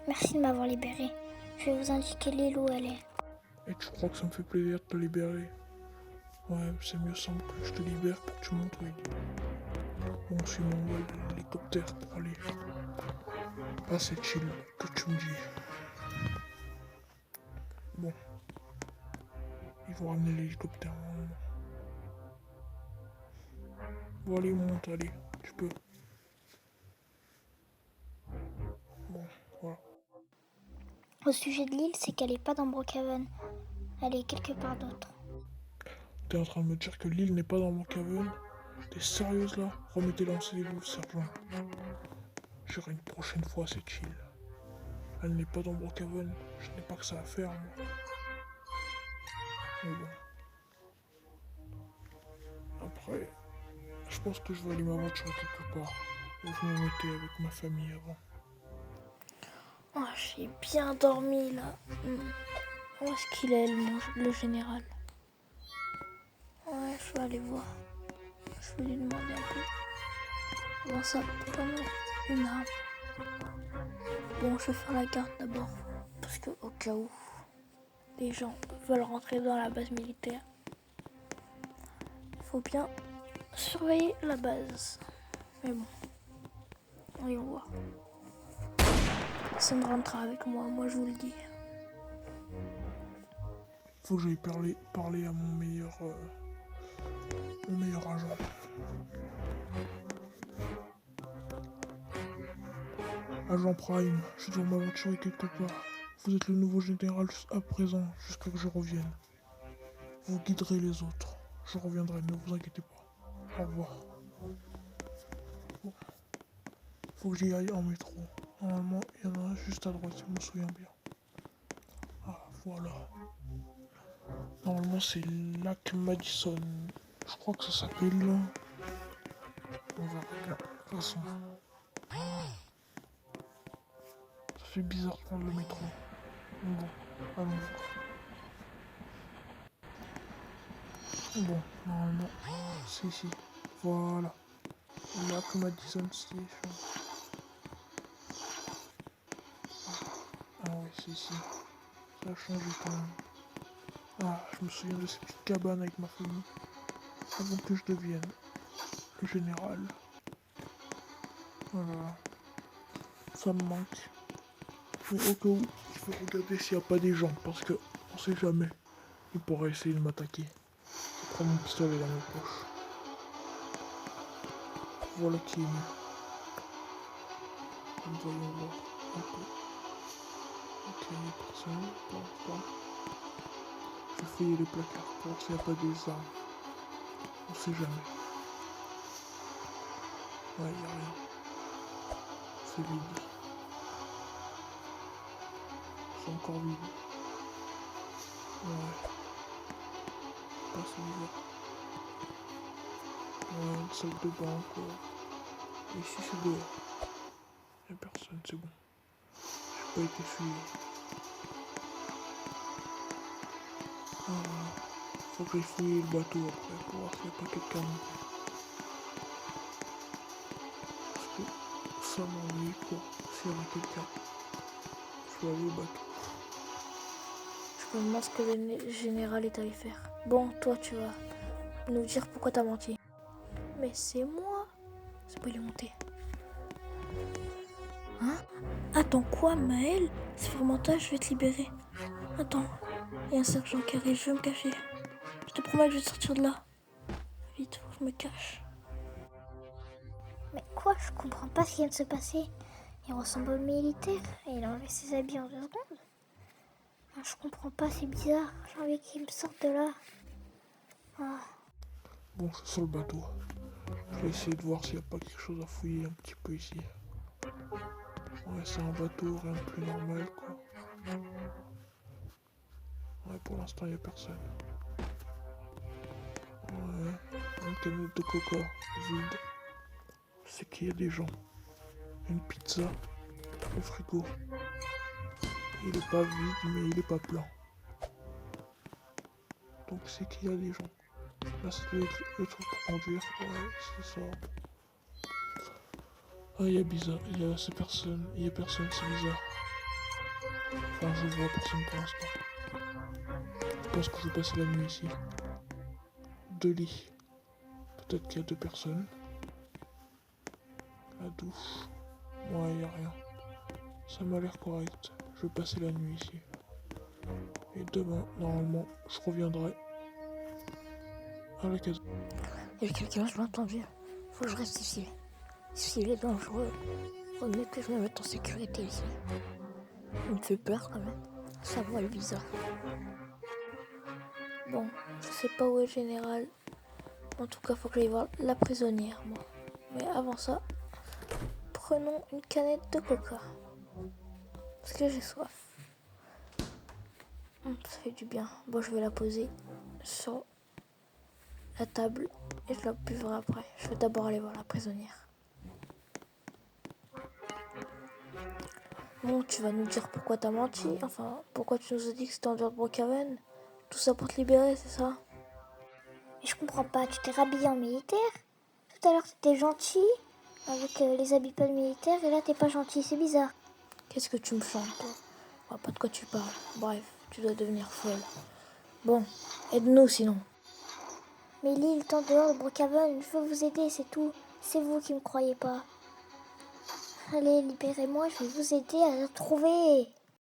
Merci de m'avoir libéré. Je vais vous indiquer l'île où elle est. Et tu crois que ça me fait plaisir de te libérer? Ouais, c'est mieux simple que je te libère pour que tu montres où il est. Bon, suis mon vol de l'hélicoptère pour aller à cette île que tu me dis. Bon, ils vont ramener l'hélicoptère normalement. Bon, allez, monte, allez, tu peux. Bon, voilà. Au sujet de l'île, c'est qu'elle est pas dans Brookhaven. Elle est quelque part d'autre. T'es en train de me dire que l'île n'est pas dans mon caverne? T'es sérieuse là? Remettez-la en cellule, sergent. J'irai une prochaine fois à cette île. Elle n'est pas dans Brookhaven. Je n'ai pas que ça à faire, moi. Mais bon. Après, je pense que je vais aller m'aventurer quelque part. Où je me mettais avec ma famille avant. Oh, j'ai bien dormi là. Où est-ce qu'il est, le général? Ouais, je vais aller voir. Je vais lui demander un peu. Bon, ça pas mal. Une arme. Bon, je vais faire la garde d'abord. Parce que au cas où les gens veulent rentrer dans la base militaire, il faut bien surveiller la base. Mais bon, voyons voir. Personne ne rentrera avec moi je vous le dis. Faut que j'aille parler à mon meilleur agent. Agent Prime, je dois m'aventurer quelque part. Vous êtes le nouveau général à présent, jusqu'à que je revienne. Vous guiderez les autres. Je reviendrai, ne vous inquiétez pas. Au revoir. Bon. Faut que j'y aille en métro. Normalement, il y en a un juste à droite, si je me souviens bien. Ah, voilà. Normalement, c'est Lac Madison. Je crois que ça s'appelle là. On va bien. De toute façon. Ça fait bizarre de prendre le métro. Bon, allons voir. Bon, normalement, c'est ici. Voilà. Lac Madison Station. Ah ouais, c'est ici. Ça a changé quand même. Ah, je me souviens de cette petite cabane avec ma famille. Avant que je devienne le général. Voilà. Ça me manque. Mais au cas où, il faut regarder s'il n'y a pas des gens. Parce que on sait jamais. Ils pourraient essayer de m'attaquer. Je prends mon pistolet dans mes poches. Voilà qui est mieux. Nous allons voir un peu. Ok, il n'y a personne pour l'instant. Je vais fouiller les placards pour voir s'il n'y a pas des armes. On sait jamais. Ouais, il n'y a rien. C'est vide. C'est encore vide. Ouais. Pas c'est bizarre. Ouais, une salle de bain encore. Et ici c'est dehors. Il n'y a personne, c'est bon. J'ai pas été fouillé. Faut que j'aille fouiller le bateau après pour voir s'il n'y a pas quelqu'un non plus. Parce que ça m'ennuie quoi. S'il y avait quelqu'un, je vais aller au bateau. Je me demande ce que le général est allé faire. Bon, toi, tu vas nous dire pourquoi t'as menti. Mais c'est moi. C'est pas il est monté. Hein? Attends, quoi, Maël? C'est vraiment toi, je vais te libérer. Attends, il y a un sergent qui arrive, je vais me cacher. Je te promets que je vais te sortir de là. Vite, faut que je me cache. Mais quoi? Je comprends pas ce qui vient de se passer. Il ressemble au militaire et il a enlevé ses habits en 2 secondes. Je comprends pas, c'est bizarre. J'ai envie qu'il me sorte de là. Ah. Bon, c'est sur le bateau. Je vais essayer de voir s'il n'y a pas quelque chose à fouiller un petit peu ici. Ouais, c'est un bateau, rien de plus normal quoi. Ouais, pour l'instant, il n'y a personne. Ouais, une canette de coca vide. C'est qu'il y a des gens. Une pizza au frigo. Il est pas vide, mais il est pas plein. Donc c'est qu'il y a des gens. Là, ça doit être le truc pour conduire. Ouais, c'est ça. Ah, il y a bizarre. Il y a ces personnes. Il y a personne, c'est bizarre. Enfin, je vois personne pour l'instant. Je pense que je vais passer la nuit ici. 2 lits. Peut-être qu'il y a 2 personnes. La douche. Ouais, il n'y a rien. Ça m'a l'air correct. Je vais passer la nuit ici. Et demain, normalement, je reviendrai à la case. Il y a quelqu'un, je l'ai entendu. Faut que je reste ici. S'il est dangereux, faut mieux que je me mette en sécurité ici. Il me fait peur quand même. Sa voix est bizarre. Bon, je sais pas où est le général. En tout cas, faut que j'aille voir la prisonnière, moi. Mais avant ça, prenons une canette de coca. Parce que j'ai soif. Ça fait du bien. Bon, je vais la poser sur la table et je la buvrai après. Je vais d'abord aller voir la prisonnière. Bon, tu vas nous dire pourquoi t'as menti. Enfin, pourquoi tu nous as dit que c'était en dehors de Brookhaven. Tout ça pour te libérer, c'est ça? Mais je comprends pas, tu t'es rhabillé en militaire? Tout à l'heure t'étais gentil avec les habits pas de militaire et là t'es pas gentil, c'est bizarre. Qu'est-ce que tu me chantes, toi? Je vois pas de quoi tu parles. Bref, tu dois devenir folle. Bon, aide-nous sinon. Mais l'île est en dehors de Brookhaven, je veux vous aider, c'est tout. C'est vous qui me croyez pas. Allez, libérez-moi, je vais vous aider à la trouver.